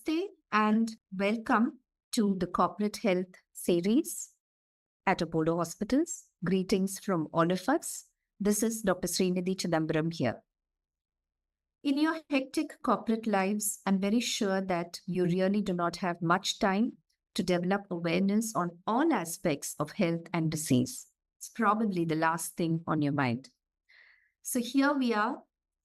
Namaste and welcome to the Corporate Health series at Apollo Hospitals. Greetings from all of us. This is Dr. Suneetha NaReddy here. In your hectic corporate lives, I'm very sure that you really do not have much time to develop awareness on all aspects of health and disease. It's probably the last thing on your mind. So here we are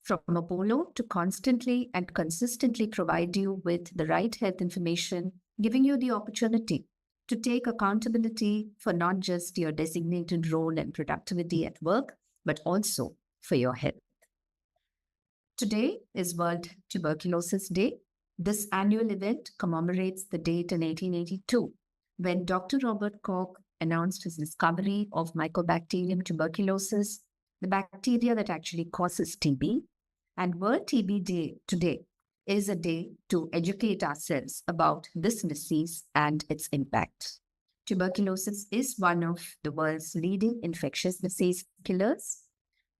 from Apollo to constantly and consistently provide you with the right health information, giving you the opportunity to take accountability for not just your designated role and productivity at work, but also for your health. Today is World Tuberculosis Day. This annual event commemorates the date in 1882 when Dr. Robert Koch announced his discovery of Mycobacterium tuberculosis, the bacteria that actually causes TB. And World TB Day today is a day to educate ourselves about this disease and its impact. Tuberculosis is one of the world's leading infectious disease killers.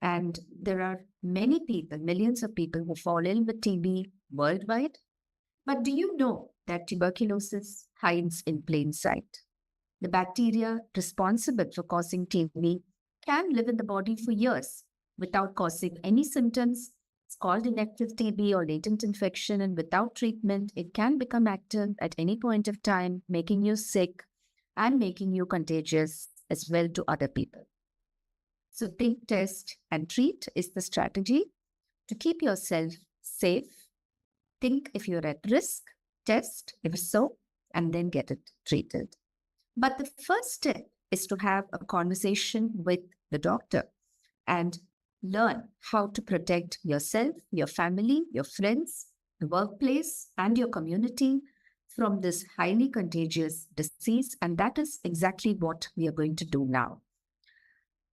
And there are many people, millions of people who fall ill with TB worldwide. But do you know that tuberculosis hides in plain sight? The bacteria responsible for causing TB can live in the body for years without causing any symptoms. It's called inactive TB or latent infection, and without treatment, it can become active at any point of time, making you sick and making you contagious as well to other people. So think, test, and treat is the strategy to keep yourself safe. Think if you're at risk, test if so, and then get it treated. But the first step is to have a conversation with the doctor and learn how to protect yourself, your family, your friends, the workplace, and your community from this highly contagious disease. And that is exactly what we are going to do now.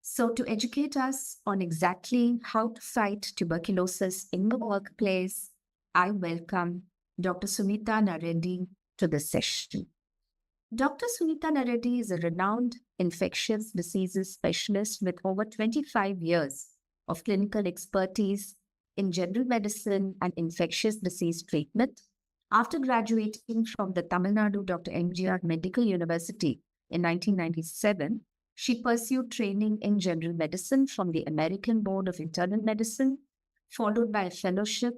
So to educate us on exactly how to fight tuberculosis in the workplace, I welcome Dr. Suneetha NaReddy to this session. Dr. Suneetha NaReddy is a renowned infectious diseases specialist with over 25 years of clinical expertise in general medicine and infectious disease treatment. After graduating from the Tamil Nadu Dr. MGR Medical University in 1997, she pursued training in general medicine from the American Board of Internal Medicine, followed by a fellowship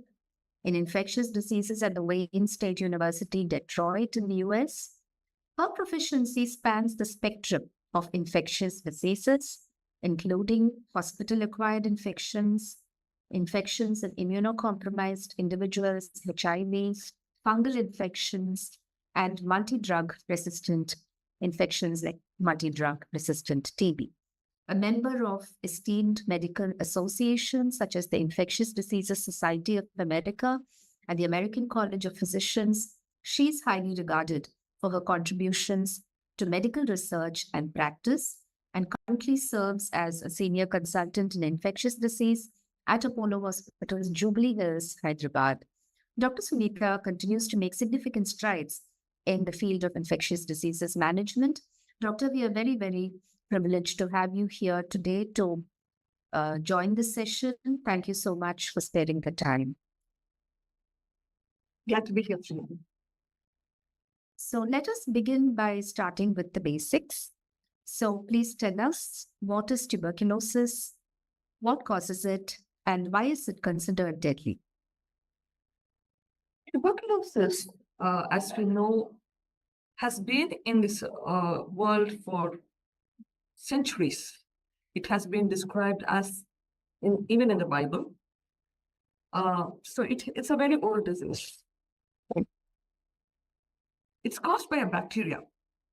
in infectious diseases at the Wayne State University, Detroit in the US. Her proficiency spans the spectrum of infectious diseases, including hospital-acquired infections, infections in immunocompromised individuals, HIV, fungal infections, and multi-drug resistant infections like multi-drug resistant TB. A member of esteemed medical associations such as the Infectious Diseases Society of America and the American College of Physicians, she is highly regarded for her contributions to medical research and practice, and currently serves as a senior consultant in infectious disease at Apollo Hospitals, Jubilee Hills, Hyderabad. Dr. Suneetha continues to make significant strides in the field of infectious diseases management. Doctor, we are very, very privileged to have you here today to join this session. Thank you so much for sparing the time. Glad to be here. So let us begin by starting with the basics. So please tell us, what is tuberculosis, what causes it, and why is it considered deadly? Tuberculosis, as we know, has been in this world for centuries. It has been described as, even in the Bible. So it's a very old disease. It's caused by a bacteria.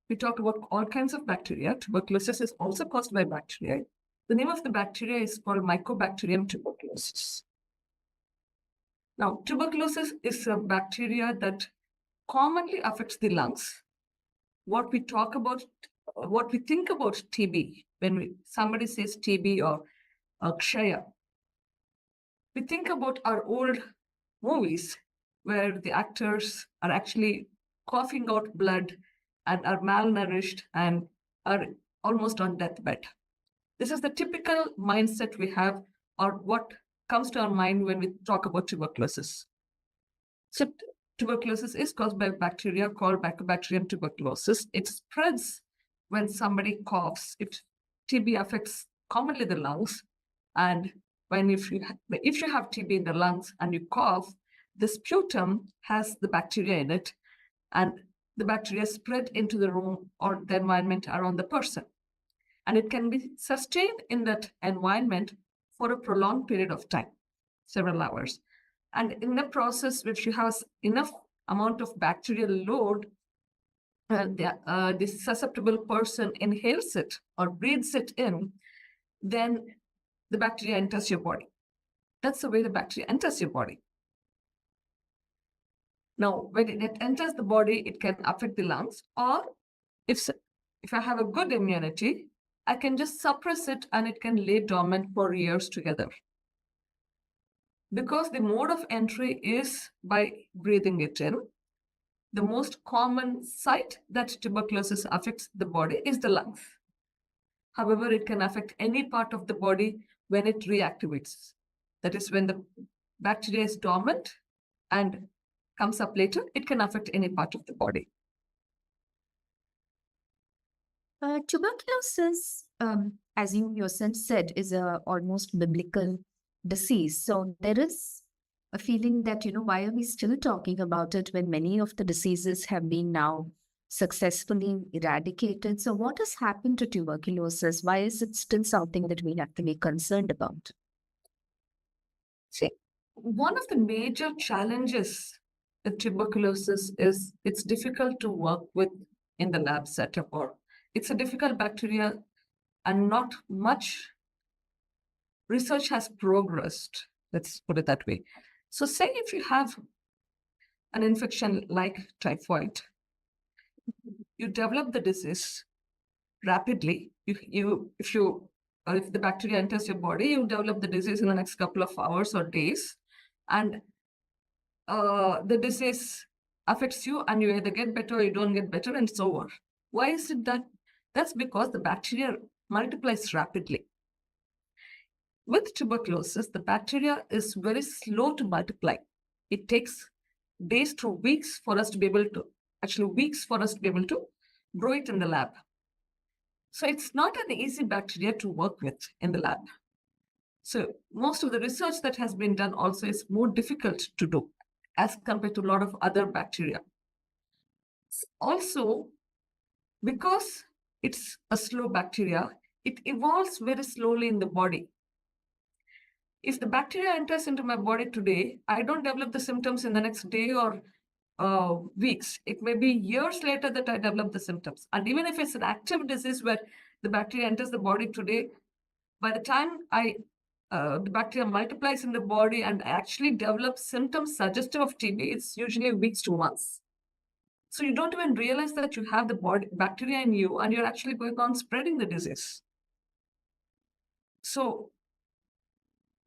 We talk about all kinds of bacteria. Tuberculosis is also caused by bacteria. The name of the bacteria is called Mycobacterium tuberculosis. Now, tuberculosis is a bacteria that commonly affects the lungs. What we think about TB, when somebody says TB or Kshaya, we think about our old movies where the actors are actually coughing out blood and are malnourished and are almost on deathbed. This is the typical mindset we have, or what comes to our mind when we talk about tuberculosis. So tuberculosis is caused by a bacteria called Mycobacterium tuberculosis. It spreads when somebody coughs. TB affects commonly the lungs, and if you have TB in the lungs and you cough, the sputum has the bacteria in it, and the bacteria spread into the room or the environment around the person. And it can be sustained in that environment for a prolonged period of time, several hours. And in the process, if you have enough amount of bacterial load, this susceptible person inhales it or breathes it in, then the bacteria enters your body. That's the way the bacteria enters your body. Now, when it enters the body, it can affect the lungs, or if I have a good immunity, I can just suppress it and it can lay dormant for years together. Because the mode of entry is by breathing it in, the most common site that tuberculosis affects the body is the lungs. However, it can affect any part of the body when it reactivates. That is, when the bacteria is dormant and comes up later, it can affect any part of the body. Tuberculosis, as you yourself said, is a almost biblical disease. So there is a feeling that, why are we still talking about it when many of the diseases have been now successfully eradicated? So what has happened to tuberculosis? Why is it still something that we have to be concerned about? See, one of the major challenges with tuberculosis is it's difficult to work with in the lab setup, or it's a difficult bacteria and not much research has progressed. Let's put it that way. So say if you have an infection like typhoid, you develop the disease rapidly. If the bacteria enters your body, you develop the disease in the next couple of hours or days, and the disease affects you, and you either get better or you don't get better, and it's over. Why is it that? That's because the bacteria multiplies rapidly. With tuberculosis, the bacteria is very slow to multiply. It takes days to weeks for us to be able to, grow it in the lab. So it's not an easy bacteria to work with in the lab. So most of the research that has been done also is more difficult to do as compared to a lot of other bacteria. Also, because it's a slow bacteria, it evolves very slowly in the body. If the bacteria enters into my body today, I don't develop the symptoms in the next day or weeks. It may be years later that I develop the symptoms. And even if it's an active disease where the bacteria enters the body today, by the time the bacteria multiplies in the body and actually develops symptoms suggestive of TB, it's usually weeks to months. So you don't even realize that you have the bacteria in you, and you're actually going on spreading the disease. So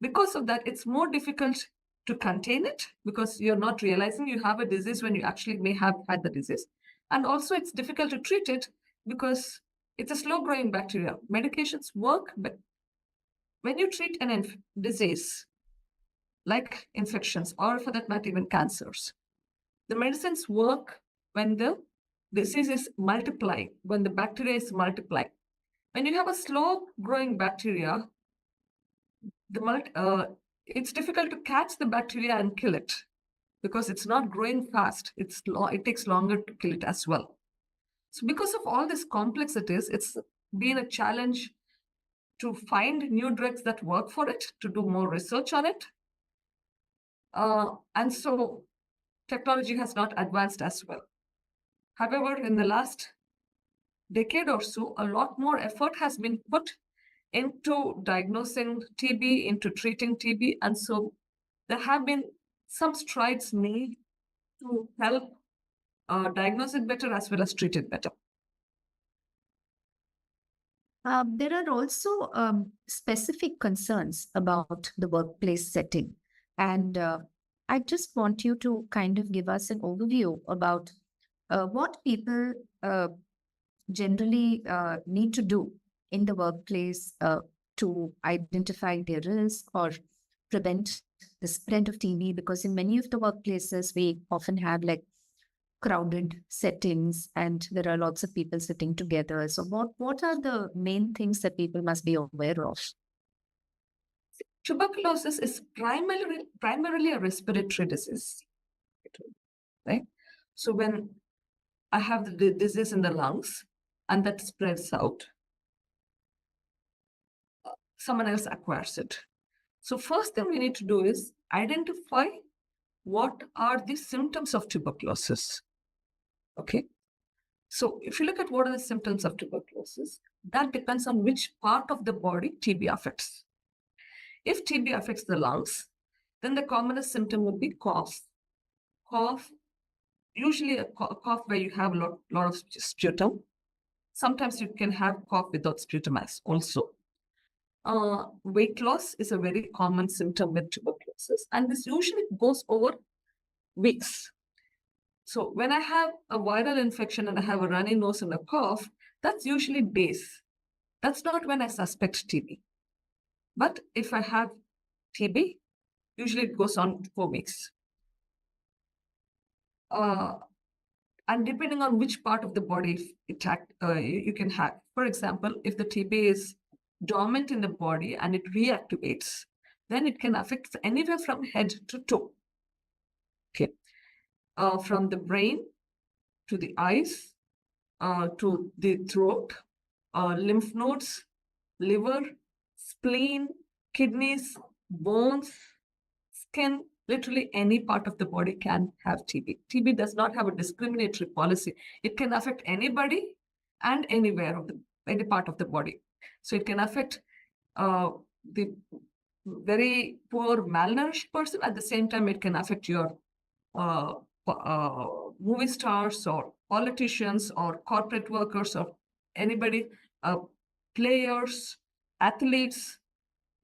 because of that, it's more difficult to contain it because you're not realizing you have a disease when you actually may have had the disease. And also it's difficult to treat it because it's a slow growing bacteria. Medications work, but when you treat an disease like infections, or for that matter, even cancers, the medicines work when the disease is multiplying, when the bacteria is multiplying. When you have a slow growing bacteria, it's difficult to catch the bacteria and kill it because it's not growing fast. It takes longer to kill it as well. So because of all these complexities, it's been a challenge to find new drugs that work for it, to do more research on it. And so technology has not advanced as well. However, in the last decade or so, a lot more effort has been put into diagnosing TB, into treating TB. And so there have been some strides made to help diagnose it better as well as treat it better. There are also specific concerns about the workplace setting. And I just want you to kind of give us an overview about what people generally need to do in the workplace to identify their risk or prevent the spread of TB? Because in many of the workplaces, we often have like crowded settings and there are lots of people sitting together. So what are the main things that people must be aware of? Tuberculosis is primarily a respiratory disease, right? So when I have the disease in the lungs and that spreads out, someone else acquires it. So first thing we need to do is identify what are the symptoms of tuberculosis. Okay. So if you look at what are the symptoms of tuberculosis, that depends on which part of the body TB affects. If TB affects the lungs, then the commonest symptom would be cough. Cough, usually a cough where you have a lot of sputum. Sometimes you can have cough without sputum also. Weight loss is a very common symptom with tuberculosis, and this usually goes over weeks. So when I have a viral infection and I have a runny nose and a cough, that's usually days. That's not when I suspect TB. But if I have TB, usually it goes on 4 weeks. And depending on which part of the body you can have. For example, if the TB is dormant in the body and it reactivates, then it can affect anywhere from head to toe. Okay. From the brain to the eyes, to the throat, lymph nodes, liver, spleen, kidneys, bones, skin, literally any part of the body can have TB. TB does not have a discriminatory policy. It can affect anybody and anywhere of any part of the body. So it can affect the very poor, malnourished person. At the same time, it can affect your movie stars or politicians or corporate workers or anybody, players, athletes.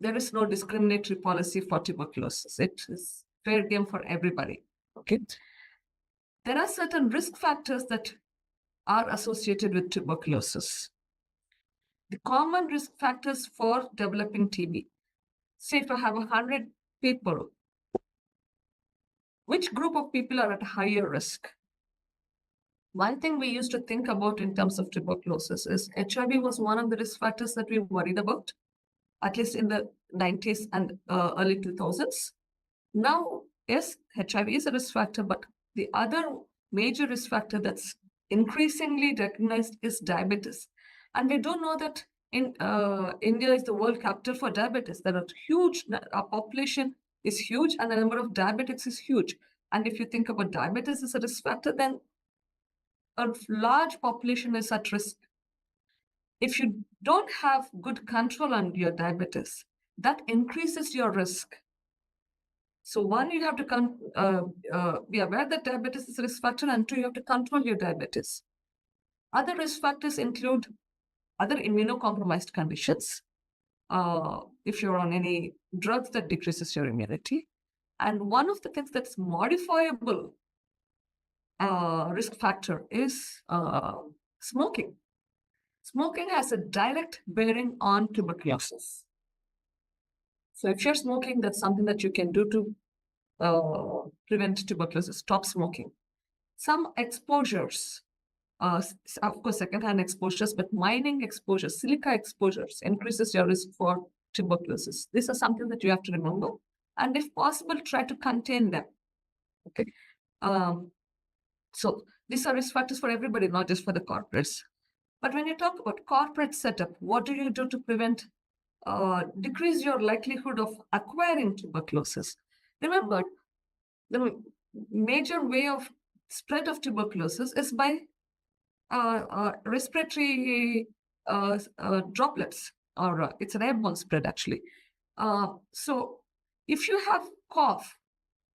There is no discriminatory policy for tuberculosis. It is fair game for everybody. Okay. There are certain risk factors that are associated with tuberculosis. The common risk factors for developing TB. Say if I have 100 people, which group of people are at higher risk? One thing we used to think about in terms of tuberculosis is HIV was one of the risk factors that we worried about, at least in the 90s and early 2000s. Now, yes, HIV is a risk factor, but the other major risk factor that's increasingly recognized is diabetes. And we do know that in India is the world capital for diabetes. There are huge, our population is huge and the number of diabetics is huge. And if you think about diabetes as a risk factor, then a large population is at risk. If you don't have good control on your diabetes, that increases your risk. So one, you have to be aware that diabetes is a risk factor, and two, you have to control your diabetes. Other risk factors include other immunocompromised conditions. If you're on any drugs that decreases your immunity. And one of the things that's modifiable risk factor is smoking. Smoking has a direct bearing on tuberculosis. So if you're smoking, that's something that you can do to prevent tuberculosis. Stop smoking. Some exposures, of course, secondhand exposures, but mining exposures, silica exposures increases your risk for tuberculosis. These are something that you have to remember. And if possible, try to contain them. Okay. So these are risk factors for everybody, not just for the corporates. But when you talk about corporate setup, what do you do to prevent, decrease your likelihood of acquiring tuberculosis? Remember, the major way of spread of tuberculosis is by respiratory droplets, or it's an airborne spread actually. So if you have cough,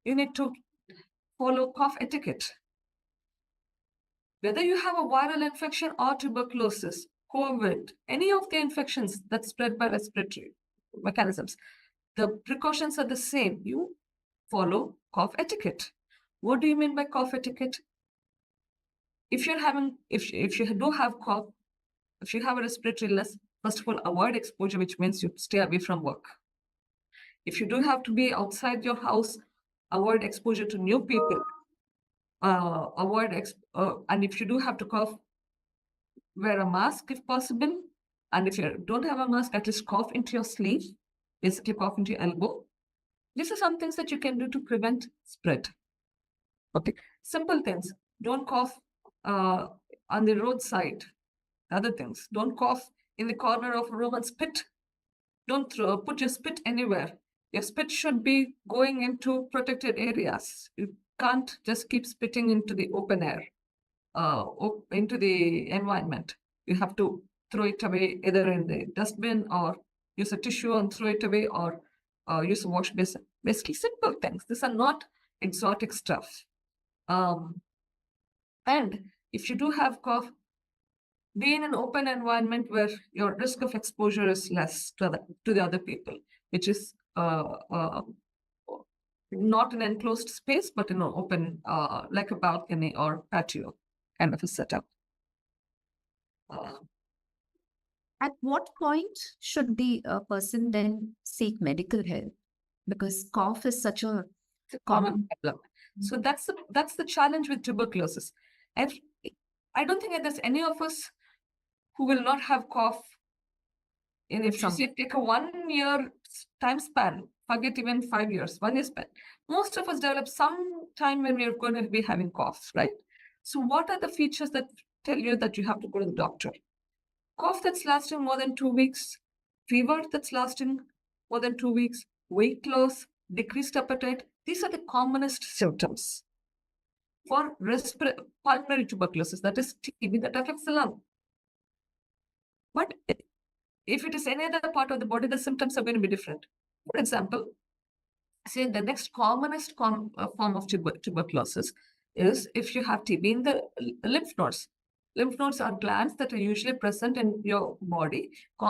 you need to follow cough etiquette. Whether you have a viral infection or tuberculosis, COVID, any of the infections that spread by respiratory mechanisms, the precautions are the same. You follow cough etiquette. What do you mean by cough etiquette? If you do have cough, if you have a respiratory illness, first of all, avoid exposure, which means you stay away from work. If you do have to be outside your house, avoid exposure to new people. And if you do have to cough, wear a mask if possible. And if you don't have a mask, at least cough into your sleeve, basically cough into your elbow. These are some things that you can do to prevent spread. Okay, simple things. Don't cough on the roadside. Other things. Don't cough in the corner of a room and spit. Don't put your spit anywhere. Your spit should be going into protected areas. You can't just keep spitting into the open air, into the environment. You have to throw it away either in the dustbin or use a tissue and throw it away, or use a wash basin. Basically, simple things. These are not exotic stuff. And if you do have cough, be in an open environment where your risk of exposure is less to the other people, which is not an enclosed space, but in an open, like a balcony or patio kind of a setup. At what point should the person then seek medical help? Because cough is such a common problem. So that's the challenge with tuberculosis. I don't think that there's any of us who will not have cough. And if you take a 1 year time span, forget even 5 years, 1 year span, most of us develop some time when we're going to be having coughs, right? So what are the features that tell you that you have to go to the doctor? Cough that's lasting more than 2 weeks, fever that's lasting more than 2 weeks, weight loss, decreased appetite. These are the commonest symptoms for pulmonary tuberculosis, that is TB, that affects the lung. But if it is any other part of the body, the symptoms are going to be different. For example, say the next commonest form of tuberculosis is if you have TB in the lymph nodes. Lymph nodes are glands that are usually present in your body. There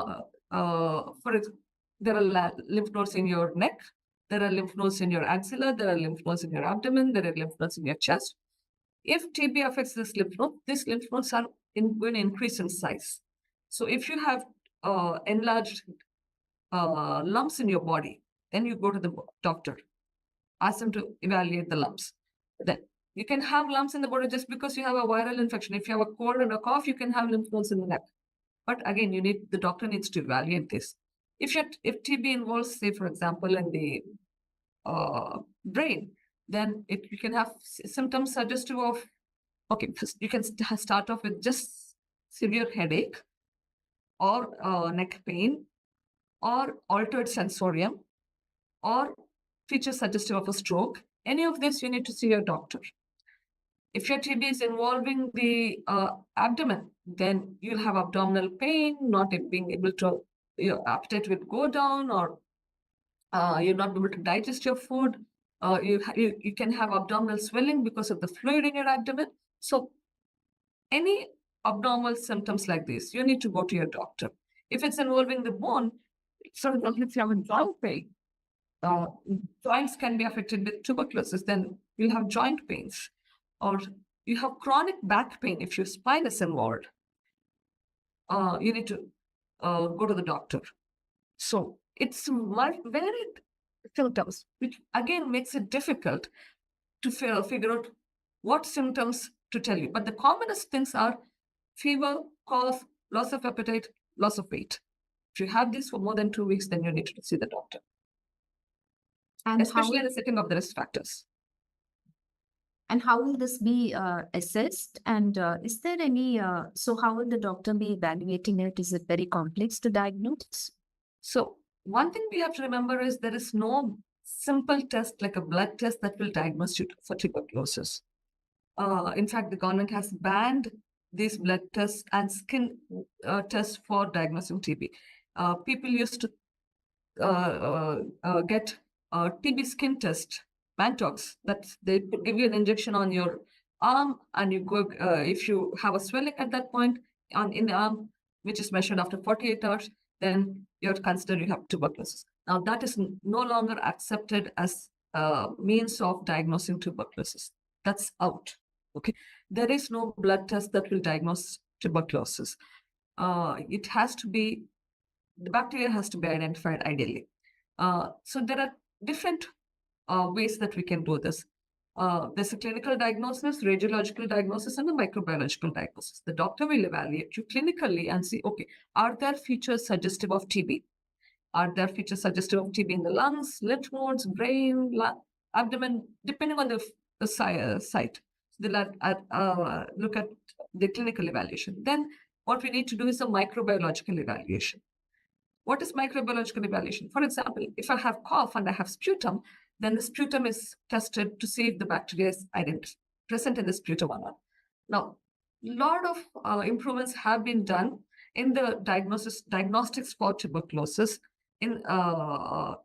are lymph nodes in your neck, there are lymph nodes in your axilla, there are lymph nodes in your abdomen, there are lymph nodes in your chest. If TB affects this lymph node, these lymph nodes are going to increase in size. So if you have enlarged lumps in your body, then you go to the doctor, ask them to evaluate the lumps. Then you can have lumps in the body just because you have a viral infection. If you have a cold and a cough, you can have lymph nodes in the neck. But again, the doctor needs to evaluate this. If TB involves, say, for example, in the brain, then you can have symptoms suggestive of, okay, you can start off with just severe headache or neck pain or altered sensorium or features suggestive of a stroke. Any of this, you need to see your doctor. If your TB is involving the abdomen, then you'll have abdominal pain, not being able to, your appetite will go down, or you're not able to digest your food. You can have abdominal swelling because of the fluid in your abdomen. So any abnormal symptoms like this, you need to go to your doctor. If it's involving the bone, so if you have a joint pain, joints can be affected with tuberculosis, then you'll have joint pains. Or you have chronic back pain if your spine is involved. You need to go to the doctor. So it's varied symptoms, which again makes it difficult to figure out what symptoms to tell you. But the commonest things are fever, cough, loss of appetite, loss of weight. If you have this for more than 2 weeks, then you need to see the doctor. And especially in the setting of the risk factors. And how will this be assessed? And is there any, so how will the doctor be evaluating it? Is it very complex to diagnose? So one thing we have to remember is there is no simple test like a blood test that will diagnose you for tuberculosis. In fact, the government has banned these blood tests and skin tests for diagnosing TB. People used to get a TB skin test, Mantox, that they give you an injection on your arm, and you go, if you have a swelling at that point in the arm, which is measured after 48 hours, then you're considered you have tuberculosis. Now, that is no longer accepted as a means of diagnosing tuberculosis. That's out. Okay, there is no blood test that will diagnose tuberculosis. It has to be, the bacteria has to be identified ideally. So there are different ways that we can do this. There's a clinical diagnosis, radiological diagnosis, and a microbiological diagnosis. The doctor will evaluate you clinically and see, okay, are there features suggestive of TB? Are there features suggestive of TB in the lungs, lymph nodes, brain, abdomen, depending on the site? They'll look at the clinical evaluation. Then what we need to do is a microbiological evaluation. What is microbiological evaluation? For example, if I have cough and I have sputum, then the sputum is tested to see if the bacteria is present in the sputum or not. Now, a lot of improvements have been done in the diagnostics for tuberculosis. For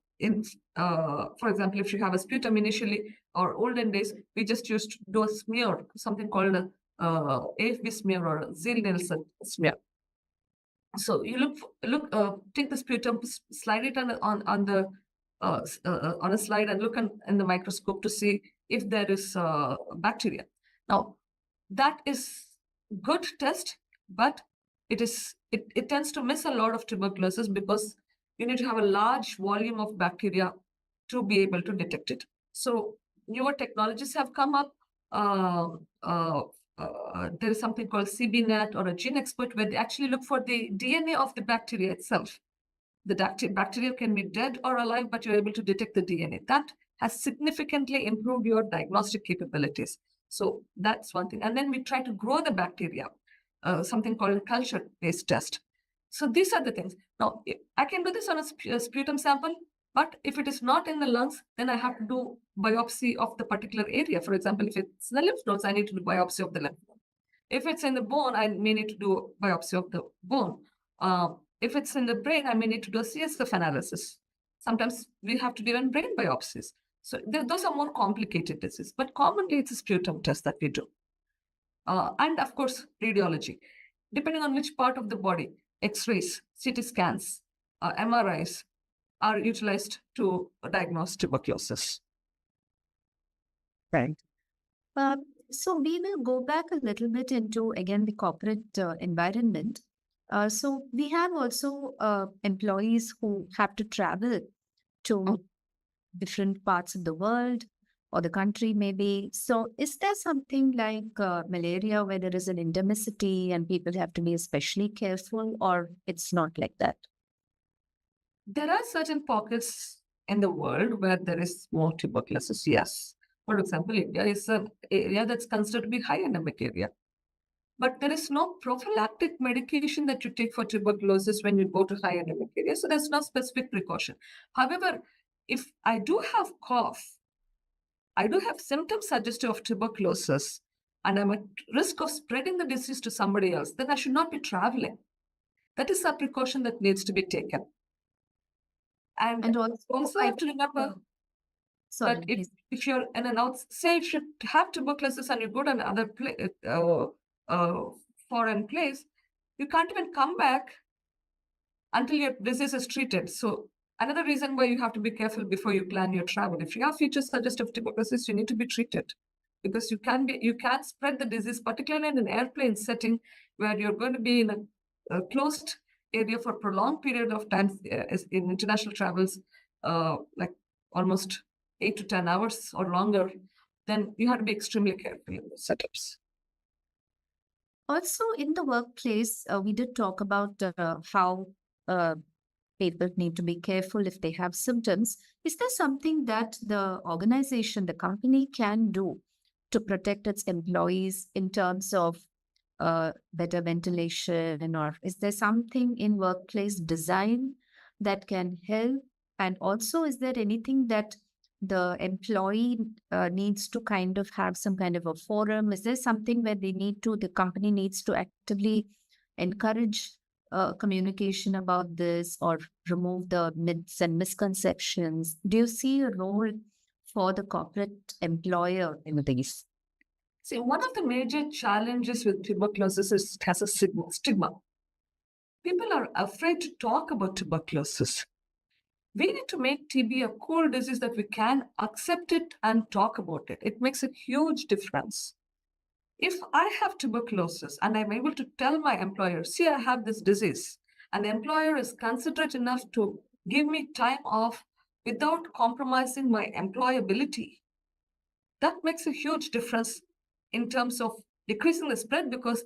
example, if you have a sputum initially or olden days, we just used to do a smear, something called a AFB smear or a Zell-Nielsen smear. So you take the sputum, slide it on a slide, and look in the microscope to see if there is bacteria. Now, that is good test, but it tends to miss a lot of tuberculosis because you need to have a large volume of bacteria to be able to detect it. So newer technologies have come up. There is something called CBNet or a gene expert where they actually look for the DNA of the bacteria itself. The bacteria can be dead or alive, but you're able to detect the DNA. That has significantly improved your diagnostic capabilities. So that's one thing. And then we try to grow the bacteria, something called a culture-based test. So these are the things. Now, I can do this on a sputum sample, but if it is not in the lungs, then I have to do biopsy of the particular area. For example, if it's in the lymph nodes, I need to do biopsy of the lymph node. If it's in the bone, I may need to do biopsy of the bone. If it's in the brain, I may need to do a CSF analysis. Sometimes we have to do even brain biopsies. So those are more complicated diseases, but commonly it's a sputum test that we do. And of course, radiology. Depending on which part of the body, X-rays, CT scans, MRIs are utilized to diagnose tuberculosis. Right. So we will go back a little bit into, again, the corporate environment. So we have also employees who have to travel to different parts of the world or the country maybe. So is there something like malaria where there is an endemicity and people have to be especially careful, or it's not like that? There are certain pockets in the world where there is more tuberculosis, yes. For example, India is an area that's considered to be high endemic area. But there is no prophylactic medication that you take for tuberculosis when you go to high endemic area. So there's no specific precaution. However, if I do have cough, I do have symptoms suggestive of tuberculosis, and I'm at risk of spreading the disease to somebody else, then I should not be traveling. That is a precaution that needs to be taken. And also I have to remember that if you're in an say if you have tuberculosis and you go to another foreign place, you can't even come back until your disease is treated. So another reason why you have to be careful before you plan your travel. If you have features suggestive of tuberculosis, you need to be treated because you can spread the disease, particularly in an airplane setting where you're going to be in a closed area for a prolonged period of time in international travels, like almost 8 to 10 hours or longer, then you have to be extremely careful in the setups. Also, in the workplace, we did talk about how people need to be careful if they have symptoms. Is there something that the organization, the company can do to protect its employees in terms of better ventilation, or is there something in workplace design that can help? And also, is there anything that the employee needs to kind of have some kind of a forum? Is there something where the company needs to actively encourage communication about this or remove the myths and misconceptions? Do you see a role for the corporate employer in these? See, one of the major challenges with tuberculosis is it has a stigma. People are afraid to talk about tuberculosis. We need to make TB a cool disease that we can accept it and talk about it. It makes a huge difference. If I have tuberculosis and I'm able to tell my employer, see, I have this disease, and the employer is considerate enough to give me time off without compromising my employability. That makes a huge difference in terms of decreasing the spread, because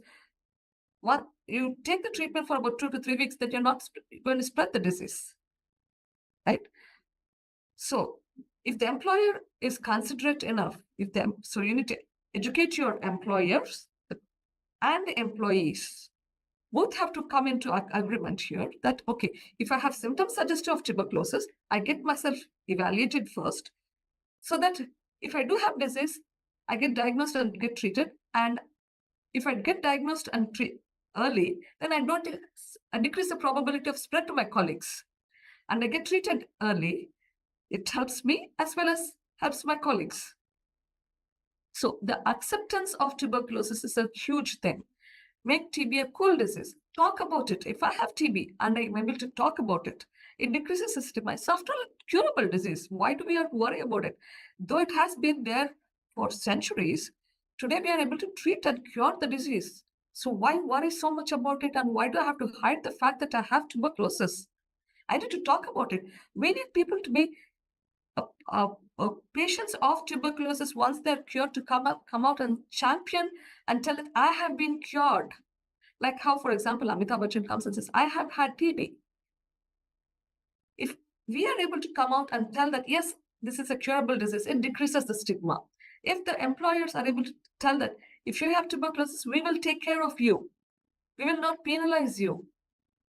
you take the treatment for about 2 to 3 weeks, that you're not going to spread the disease, right? So if the employer is considerate enough, so you need to educate your employers and the employees. Both have to come into agreement here that, okay, if I have symptoms suggestive of tuberculosis, I get myself evaluated first, so that if I do have disease, I get diagnosed and get treated. And if I get diagnosed and treat early, then I decrease the probability of spread to my colleagues. And I get treated early, it helps me as well as helps my colleagues. So the acceptance of tuberculosis is a huge thing. Make TB a cool disease. Talk about it. If I have TB and I'm able to talk about it, it decreases the stigma. It's after all a curable disease. Why do we have to worry about it? Though it has been there for centuries, today we are able to treat and cure the disease. So why worry so much about it, and why do I have to hide the fact that I have tuberculosis? I need to talk about it. We need people to be patients of tuberculosis, once they're cured, to come out and champion and tell that I have been cured. Like how, for example, Amitabh Bachchan comes and says, I have had TB. If we are able to come out and tell that, yes, this is a curable disease, it decreases the stigma. If the employers are able to tell that, if you have tuberculosis, we will take care of you. We will not penalize you.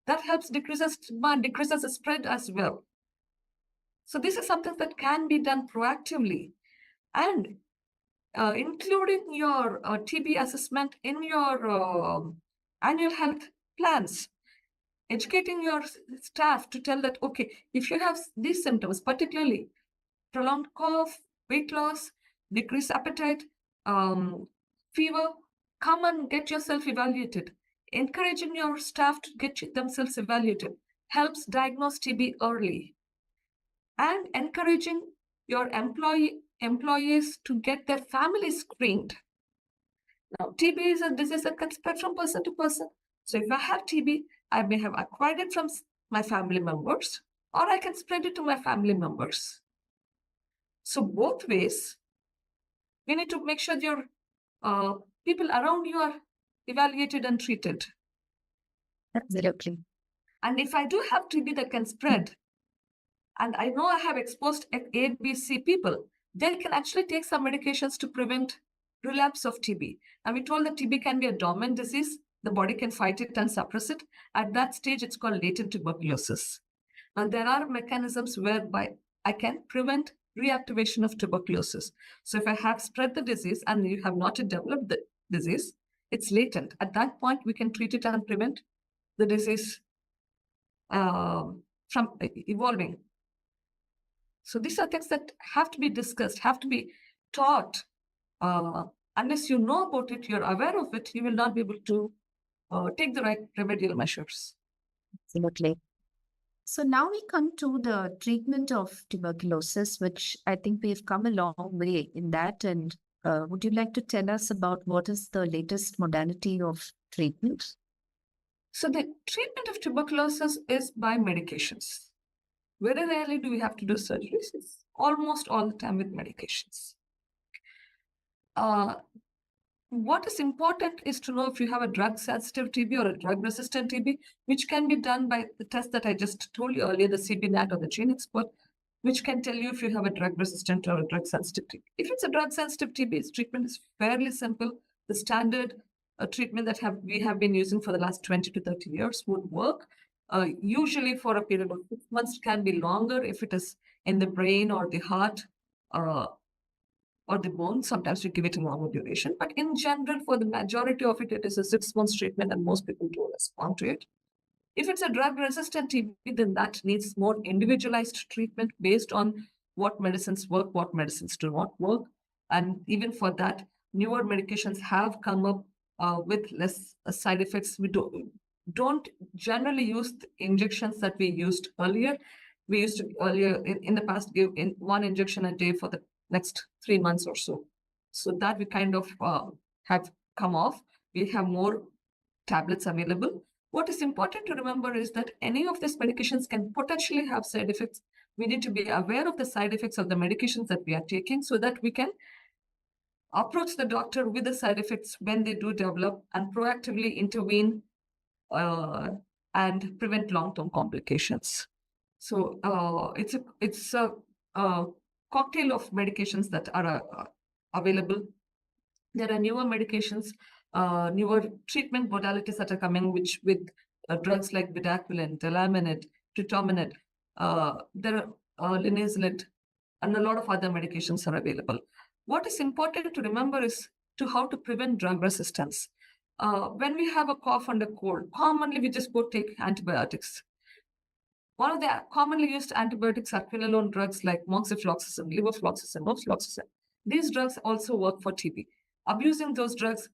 That helps decreases stigma, decreases the spread as well. So this is something that can be done proactively, and including your TB assessment in your annual health plans, educating your staff to tell that, okay, if you have these symptoms, particularly prolonged cough, weight loss, decreased appetite, fever, come and get yourself evaluated. Encouraging your staff to get themselves evaluated helps diagnose TB early. And encouraging your employees to get their families screened. Now, TB is a disease that can spread from person to person. So if I have TB, I may have acquired it from my family members, or I can spread it to my family members. So both ways, we need to make sure your people around you are evaluated and treated. Absolutely. And if I do have TB that can spread, and I know I have exposed A, B, C people, they can actually take some medications to prevent relapse of TB. And we told that TB can be a dormant disease. The body can fight it and suppress it. At that stage, it's called latent tuberculosis. Now, there are mechanisms whereby I can prevent reactivation of tuberculosis. So if I have spread the disease and you have not yet developed the disease, it's latent. At that point, we can treat it and prevent the disease from evolving. So these are things that have to be discussed, have to be taught. Unless you know about it, you're aware of it, you will not be able to take the right remedial measures. Absolutely. So now we come to the treatment of tuberculosis, which I think we've come a long way in that. And would you like to tell us about what is the latest modality of treatment? So the treatment of tuberculosis is by medications. Very rarely do we have to do surgeries. It's almost all the time with medications. What is important is to know if you have a drug-sensitive TB or a drug-resistant TB, which can be done by the test that I just told you earlier, the CBNAT or the Gene Expert, which can tell you if you have a drug-resistant or a drug-sensitive TB. If it's a drug-sensitive TB, its treatment is fairly simple. The standard treatment that we have been using for the last 20 to 30 years would work. Usually for a period of 6 months, can be longer if it is in the brain or the heart or the bone. Sometimes we give it a longer duration, but in general, for the majority of it, it is a 6 months treatment, and most people do respond to it. If it's a drug-resistant TB, then that needs more individualized treatment based on what medicines work, what medicines do not work. And even for that, newer medications have come up with less side effects. We don't generally use the injections that we used earlier. We used to earlier in the past give one injection a day for the next 3 months or so. So that we kind of have come off. We have more tablets available. What is important to remember is that any of these medications can potentially have side effects, We need to be aware of the side effects of the medications that we are taking so that we can approach the doctor with the side effects when they do develop and proactively intervene uh, and prevent long-term complications. So it's a cocktail of medications that are available. There are newer medications, newer treatment modalities that are coming, which with drugs like bedaquiline, delaminate, tritominate, there are linezolid, and a lot of other medications are available. What is important to remember is to how to prevent drug resistance. When we have a cough and a cold, commonly we just go take antibiotics. One of the commonly used antibiotics are quinolone drugs like moxifloxacin, levofloxacin, ofloxacin. These drugs also work for TB. Abusing those drugs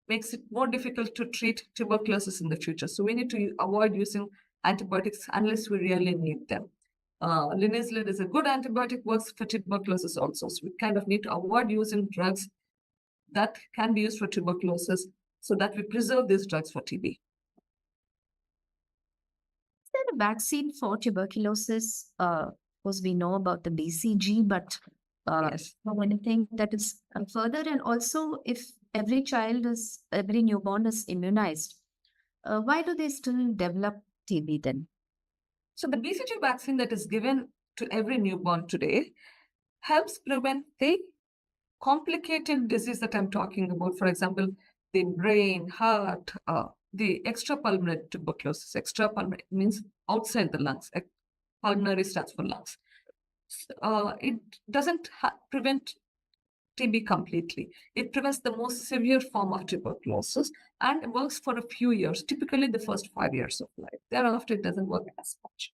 makes it more difficult to treat tuberculosis in the future. So we need to avoid using antibiotics unless we really need them. Linezolid is a good antibiotic, works for tuberculosis also. So we kind of need to avoid using drugs that can be used for tuberculosis so that we preserve these drugs for TB. Is there a vaccine for tuberculosis? Of course, we know about the BCG, but Yes. anything that is further, and also if every newborn is immunized, why do they still develop TB then? So the BCG vaccine that is given to every newborn today helps prevent the complicated disease that I'm talking about. For example, the brain, heart, the extrapulmonary tuberculosis. Extrapulmonary means outside the lungs. Pulmonary stands for lungs. It doesn't prevent TB completely. It prevents the most severe form of tuberculosis and works for a few years, typically the first 5 years of life. Thereafter, it doesn't work as much.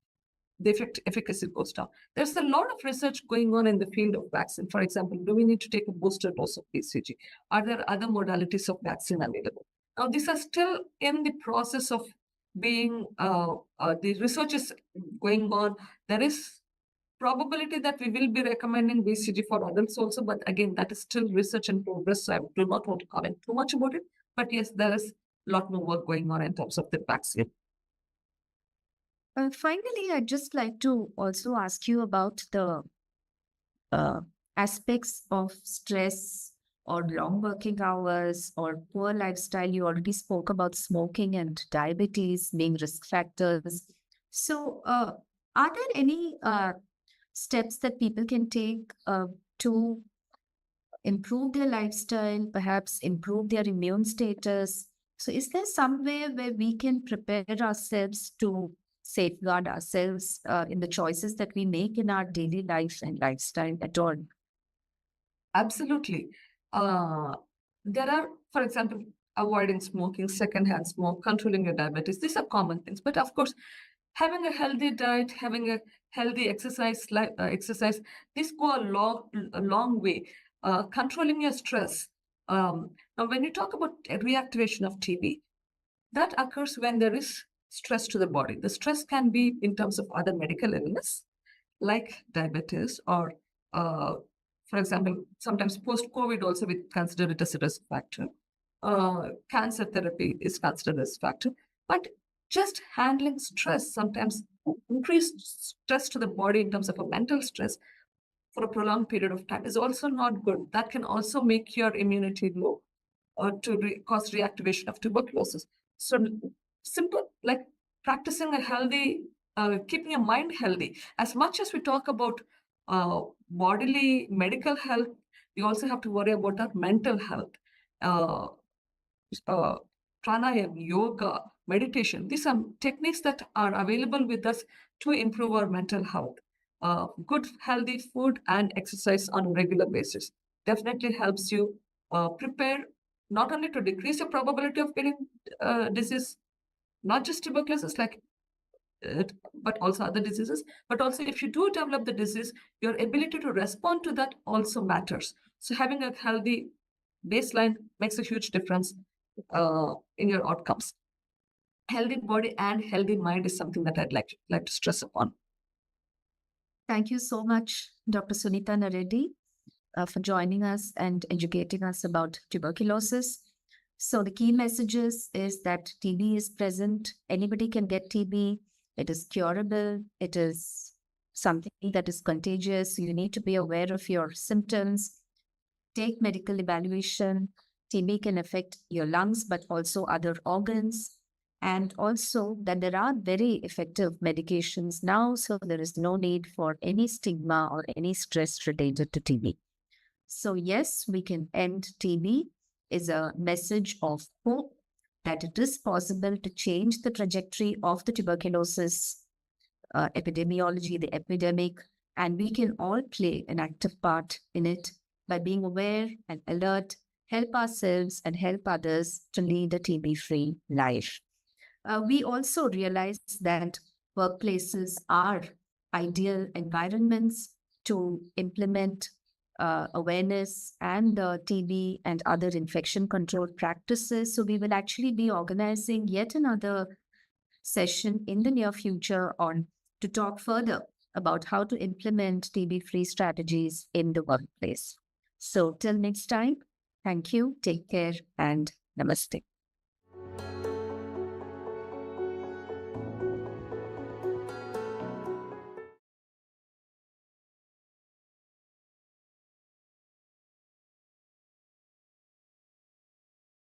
The efficacy goes down. There's a lot of research going on in the field of vaccine. For example, do we need to take a booster dose of BCG? Are there other modalities of vaccine available? Now, these are still in the process of being, the research is going on. There is probability that we will be recommending BCG for adults also, but again, that is still research in progress, so I do not want to comment too much about it. But yes, there is a lot more work going on in terms of the vaccine. Finally, I'd just like to also ask you about the aspects of stress or long working hours or poor lifestyle. You already spoke about smoking and diabetes being risk factors. So, are there any steps that people can take to improve their lifestyle, perhaps improve their immune status? So, is there some way where we can prepare ourselves to safeguard ourselves in the choices that we make in our daily life and lifestyle at all? Absolutely. There are, for example, avoiding smoking, secondhand smoke, controlling your diabetes. These are common things. But of course, having a healthy diet, having a healthy exercise, these go a long way. Controlling your stress. Now, when you talk about a reactivation of TB, that occurs when there is stress to the body. The stress can be in terms of other medical illness, like diabetes, or, for example, sometimes post-COVID also we consider it as a risk factor. Cancer therapy is considered a risk factor. But just handling stress, sometimes increased stress to the body in terms of a mental stress for a prolonged period of time is also not good. That can also make your immunity low or to cause reactivation of tuberculosis. So simple, like practicing a healthy, keeping your mind healthy. As much as we talk about bodily medical health, we also have to worry about our mental health. Uh, uh, Pranayam, yoga, meditation. These are techniques that are available with us to improve our mental health. Good, healthy food and exercise on a regular basis definitely helps you prepare not only to decrease your probability of getting disease, not just tuberculosis, but also other diseases. But also, if you do develop the disease, your ability to respond to that also matters. So having a healthy baseline makes a huge difference in your outcomes. Healthy body and healthy mind is something that I'd like to stress upon. Thank you so much, Dr. Suneetha NaReddy, for joining us and educating us about tuberculosis. So the key messages is that TB is present. Anybody can get TB. It is curable. It is something that is contagious. You need to be aware of your symptoms, take medical evaluation. TB can affect your lungs, but also other organs. And also that there are very effective medications now, so there is no need for any stigma or any stress related to TB. So yes, we can end TB is a message of hope that it is possible to change the trajectory of the tuberculosis epidemiology, the epidemic, and we can all play an active part in it by being aware and alert, help ourselves and help others to lead a TB-free life. We also realize that workplaces are ideal environments to implement awareness and TB and other infection control practices. So we will actually be organizing yet another session in the near future on to talk further about how to implement TB-free strategies in the workplace. So till next time, thank you, take care, and namaste.